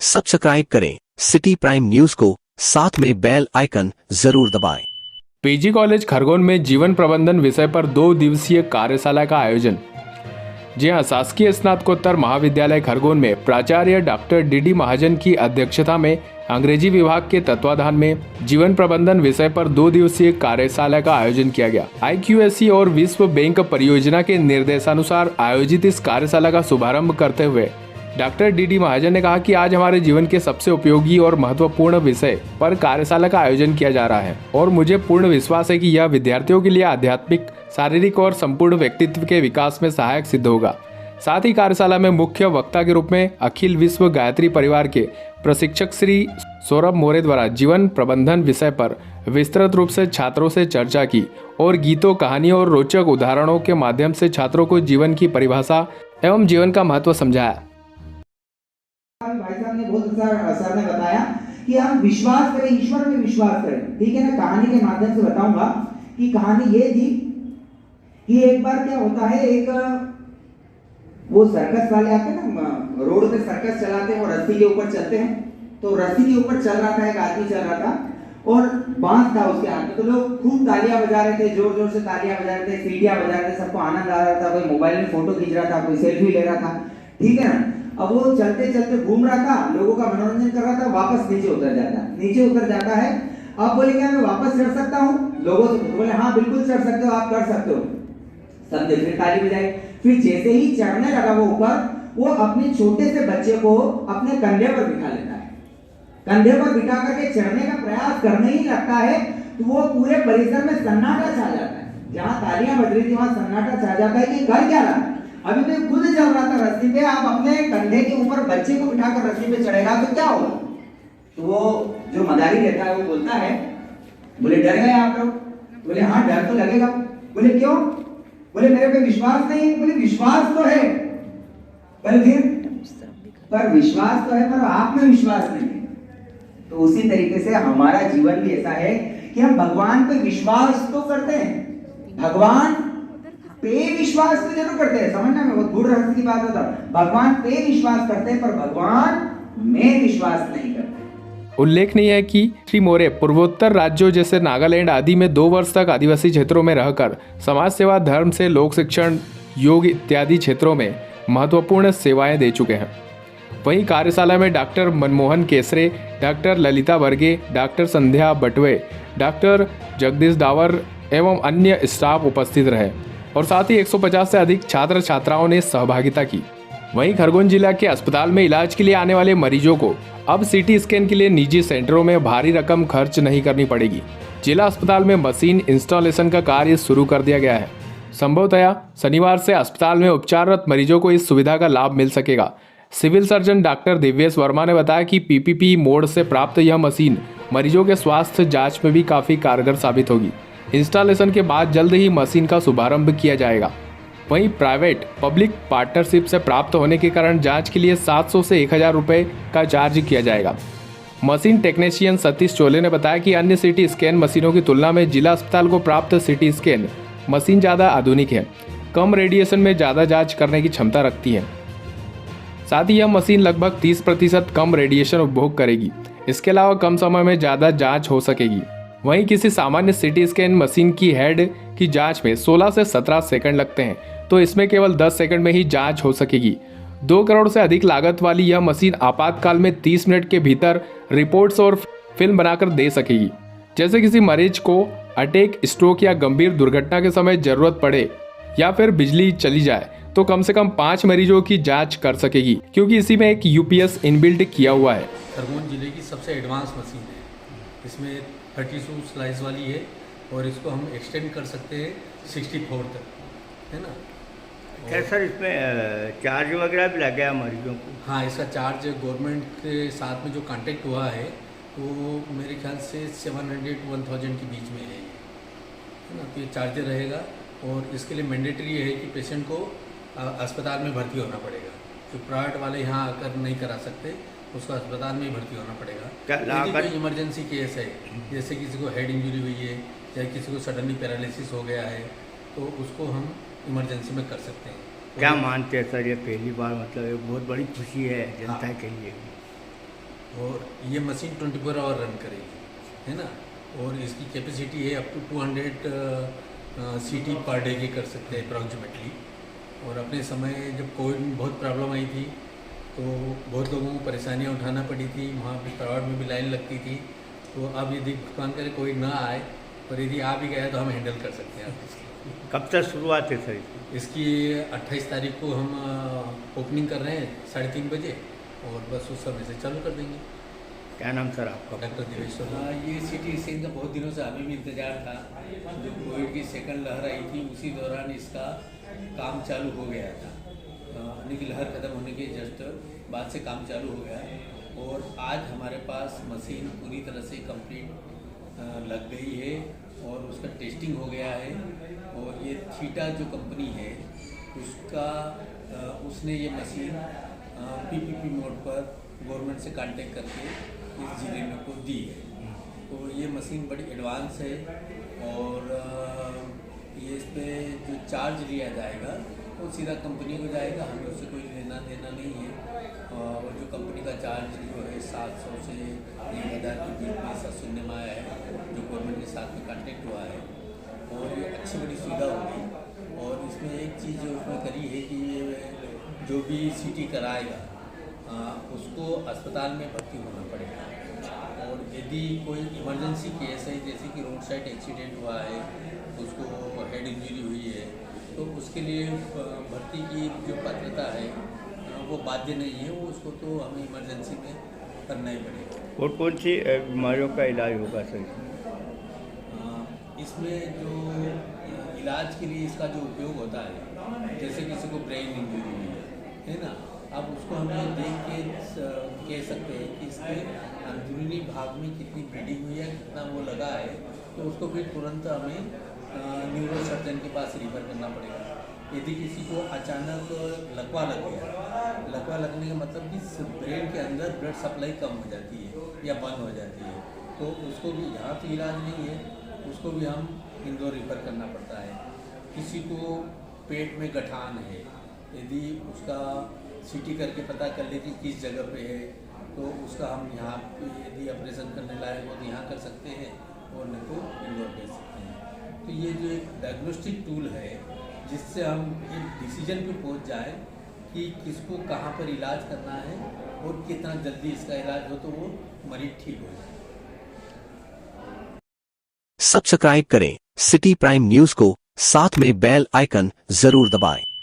Subscribe करें city prime news को, साथ में बेल आइकन जरूर दबाएं। पीजी कॉलेज खरगोन में जीवन प्रबंधन विषय पर 2 दिवसीय कार्यशाला का आयोजन। जी हां, शासकीय स्नातकोत्तर महाविद्यालय खरगोन में प्राचार्य डॉक्टर डी महाजन की अध्यक्षता में अंग्रेजी विभाग के तत्वाधान में जीवन प्रबंधन विषय पर 2 दिवसीय कार्यशाला का आयोजन किया गया। IQAC और विश्व बैंक परियोजना के निर्देशानुसार आयोजित इस कार्यशाला का शुभारंभ करते हुए डॉक्टर डी महाजन ने कहा कि आज हमारे जीवन के सबसे उपयोगी और महत्वपूर्ण विषय पर कार्यशाला का आयोजन किया जा रहा है और मुझे पूर्ण विश्वास है कि यह विद्यार्थियों के लिए आध्यात्मिक, शारीरिक और संपूर्ण व्यक्तित्व के विकास में सहायक सिद्ध होगा। साथ ही कार्यशाला में मुख्य वक्ता के रूप में अखिल विश्व गायत्री परिवार के प्रशिक्षक श्री सौरभ मोरे द्वारा जीवन प्रबंधन विषय पर विस्तृत रूप से छात्रों से चर्चा की और गीतों, कहानियों और रोचक उदाहरणों के माध्यम से छात्रों को जीवन की परिभाषा एवं जीवन का महत्व समझाया। भाई साहब ने बहुत अच्छा सर ने बताया कि हम विश्वास करें, ईश्वर में विश्वास करें। ठीक है ना। कहानी के माध्यम से बताऊंगा कि कहानी ये थी कि एक बार क्या होता है, एक वो सर्कस वाले आते हैं ना, रोड पे सर्कस चलाते हैं और रस्सी के ऊपर चलते हैं। तो रस्सी के ऊपर चल रहा था, एक आदमी चल रहा था और बांस था उसके हाथ में। तो लोग खूब तालियां बजा रहे थे, जोर जोर से तालियां बजा रहे थे, सीटियां बजा रहे थे, सबको आनंद आ रहा था। कोई मोबाइल में फोटो खींच रहा था, कोई सेल्फी ले रहा था। ठीक है ना। अब वो चलते चलते घूम रहा था, लोगों का मनोरंजन कर रहा था, वापस नीचे उतर जाता है। अब बोले क्या मैं वापस चढ़ सकता हूँ? लोगों से बोले हाँ बिल्कुल चढ़ सकते हो, आप कर सकते हो। सबने फिर ताली बजाई। फिर जैसे ही चढ़ने लगा वो ऊपर, वो अपने छोटे से बच्चे को अपने कंधे पर बिठा लेता है। कंधे पर बिठा करके चढ़ने का प्रयास करने ही लगता है तो वो पूरे परिसर में सन्नाटा छा जाता है। जहां तालियां बज रही थी वहां सन्नाटा छा जाता है कि कर क्या रहा है। अभी मैं खुद चल रहा था रस्सी पे, आप अपने कंधे के ऊपर बच्चे को बिठाकर रस्सी पे चढ़ेगा तो क्या होगा? तो वो जो मदारी रहता है वो बोलता है, बोले डर गए आप लोग? बोले हाँ डर तो लगेगा। बोले क्यों? बोले मेरे पे विश्वास नहीं है। बोले विश्वास तो है, पर विश्वास तो है पर आप में विश्वास नहीं है। तो उसी तरीके से हमारा जीवन भी ऐसा है कि हम भगवान पे विश्वास तो करते हैं, भगवान पे विश्वास तो जरूर करते हैं। समझना में बहुत गूढ़ रहस्य की बात होता है। भगवान पे विश्वास करते हैं पर भगवान में विश्वास नहीं करते। उल्लेखनीय है कि श्री मोरे पूर्वोत्तर राज्यों जैसे नागालैंड आदि में 2 वर्ष तक आदिवासी क्षेत्रों में रहकर समाज सेवा, धर्म से लोक शिक्षण, योग इत्यादि क्षेत्रों में महत्वपूर्ण सेवाएं दे चुके हैं। वहीं कार्यशाला में डॉक्टर मनमोहन केसरे, डॉक्टर ललिता वर्गे, डॉक्टर संध्या बटवे, डॉक्टर जगदीश डावर एवं अन्य स्टाफ उपस्थित रहे और साथ ही 150 से अधिक छात्र छात्राओं ने सहभागिता की। वहीं खरगोन जिला के अस्पताल में इलाज के लिए आने वाले मरीजों को अब CT स्कैन के लिए निजी सेंटरों में भारी रकम खर्च नहीं करनी पड़ेगी। जिला अस्पताल में मशीन इंस्टॉलेशन का कार्य शुरू कर दिया गया है। संभवतया शनिवार से अस्पताल में उपचाररत मरीजों को इस सुविधा का लाभ मिल सकेगा। Civil surgeon doctor Divyesh Verma ने बताया कि PPP मोड से प्राप्त यह मशीन मरीजों के स्वास्थ्य जाँच में भी काफ़ी कारगर साबित होगी। इंस्टॉलेशन के बाद जल्द ही मशीन का शुभारंभ किया जाएगा। वहीं प्राइवेट पब्लिक पार्टनरशिप से प्राप्त होने के कारण जांच के लिए 700 से 1000 रुपये का चार्ज किया जाएगा। मशीन टेक्नीशियन सतीश चोले ने बताया कि अन्य CT स्कैन मशीनों की तुलना में जिला अस्पताल को प्राप्त CT स्कैन मशीन ज़्यादा आधुनिक है, कम रेडिएशन में ज़्यादा जाँच करने की क्षमता रखती है। साथ ही यह मशीन लगभग 30% कम रेडिएशन उपभोग करेगी। इसके अलावा कम समय में ज़्यादा जाँच हो सकेगी। वहीं किसी सामान्य CT स्कैन मशीन की हेड की जांच में 16 से 17 सेकंड लगते हैं, तो इसमें केवल 10 सेकंड में ही जांच हो सकेगी। 2 करोड़ से अधिक लागत वाली यह मशीन आपातकाल में 30 मिनट के भीतर रिपोर्ट्स और फिल्म बनाकर दे सकेगी। जैसे किसी मरीज को अटैक, स्ट्रोक या गंभीर दुर्घटना के समय जरूरत पड़े या फिर बिजली चली जाए तो कम से कम 5 मरीजों की जाँच कर सकेगी, क्योंकि इसी में एक UPS इनबिल्ट किया हुआ है। खरगोन जिले की सबसे एडवांस मशीन है। इसमें 32 स्लाइस वाली है और इसको हम एक्सटेंड कर सकते हैं 64 तक, है ना। क्या सर इसमें चार्ज वगैरह भी लग गया मरीजों को? हाँ, इसका चार्ज गवर्नमेंट के साथ में जो कांटेक्ट हुआ है वो मेरे ख्याल से 700 to 1000 के बीच में है ना। तो ये चार्जर रहेगा और इसके लिए मैंडेटरी है कि पेशेंट को अस्पताल में भर्ती होना पड़ेगा। जो प्राइवेट वाले यहाँ आकर नहीं करा सकते, उसको अस्पताल में ही भर्ती होना पड़ेगा। यदि कोई इमरजेंसी केस है, जैसे किसी को हेड इंजरी हुई है या किसी को सडनली पैरालिसिस हो गया है, तो उसको हम इमरजेंसी में कर सकते हैं। क्या मानते हैं सर, ये पहली बार मतलब एक बहुत बड़ी खुशी है जनता के लिए? और ये मशीन 24 आवर रन करेगी, है ना। और इसकी कैपेसिटी है अप टू 200 सीटी पर डे की कर सकते हैं अप्रॉक्सीमेटली। और अपने समय जब कोविड में बहुत प्रॉब्लम आई थी तो बहुत लोगों को परेशानियां उठाना पड़ी थी, वहाँ पे प्राइवेट में भी लाइन लगती थी। तो अब यदि भगवान करे कोई ना आए, पर यदि आ भी गया तो हम हैंडल कर सकते हैं आप इसकी। कब तक शुरुआत है सर इसकी? इसकी 28 तारीख को हम ओपनिंग कर रहे हैं 3:30 बजे, और बस उस समय से चालू कर देंगे। क्या नाम सर आपका? डॉक्टर देवेश शर्मा। ये सिटी स्कैन का बहुत दिनों से हमें भी इंतज़ार था। जो कोविड की सेकंड लहर आई थी उसी दौरान इसका काम चालू हो गया था, यानी कि लहर ख़त्म होने के जस्ट बाद से काम चालू हो गया। और आज हमारे पास मशीन पूरी तरह से कंप्लीट लग गई है और उसका टेस्टिंग हो गया है। और ये थीटा जो कंपनी है उसका उसने ये मशीन पीपीपी मोड पर गवर्नमेंट से कांटेक्ट करके इस ज़िले में को दी है। तो ये मशीन बड़ी एडवांस है। और ये इस पर जो चार्ज लिया जाएगा वो सीधा कंपनी को जाएगा, हमें उससे कोई लेना देना नहीं है। और जो कंपनी का चार्ज जो है 700 से 1000 के बीच में ऐसा सुनने में आया है, जो गवर्नमेंट के साथ में कांटेक्ट हुआ है। और ये अच्छी बड़ी सुविधा होगी। और इसमें एक चीज़ जो उसमें करी है कि ये जो भी सीटी कराएगा उसको अस्पताल में भर्ती होना पड़ेगा। और यदि कोई इमरजेंसी केस है, जैसे कि रोड साइड एक्सीडेंट हुआ है, उसको हेड इंजरी हुई है, तो उसके लिए भर्ती की जो पात्रता है वो बाध्य नहीं है, वो उसको तो हमें इमरजेंसी में करना ही पड़ेगा। और कौन सी बीमारियों का इलाज होगा सर? इसमें जो इलाज के लिए इसका जो उपयोग होता है, जैसे किसी को ब्रेन इंजरी हुई है ना, अब उसको हम ये देख के कह सकते हैं कि इसके अंदरूनी भाग में कितनी ब्लीडिंग हुई है, कितना वो लगा है, तो उसको फिर तुरंत हमें न्यूरो सर्जन के पास रिफ़र करना पड़ेगा। यदि किसी को अचानक लकवा लग गया, लकवा लगने का मतलब कि ब्रेन के अंदर ब्लड सप्लाई कम हो जाती है या बंद हो जाती है, तो उसको भी यहाँ तो इलाज नहीं है, उसको भी हम इंदौर रिफ़र करना पड़ता है। किसी को पेट में गठान है, यदि उसका सीटी करके पता कर ले कि किस जगह पे है, तो उसका हम यहाँ पे यदि ऑपरेशन करने लायक हो तो यहाँ कर सकते हैं, और नहीं तो इंदौर भेज सकते हैं। तो ये जो एक डायग्नोस्टिक टूल है जिससे हम एक डिसीजन पे पहुँच जाए कि किसको कहाँ पर इलाज करना है और कितना जल्दी इसका इलाज हो तो वो मरीज ठीक हो जाए। सब्सक्राइब करें सिटी प्राइम न्यूज को, साथ में बेल आइकन जरूर दबाएं।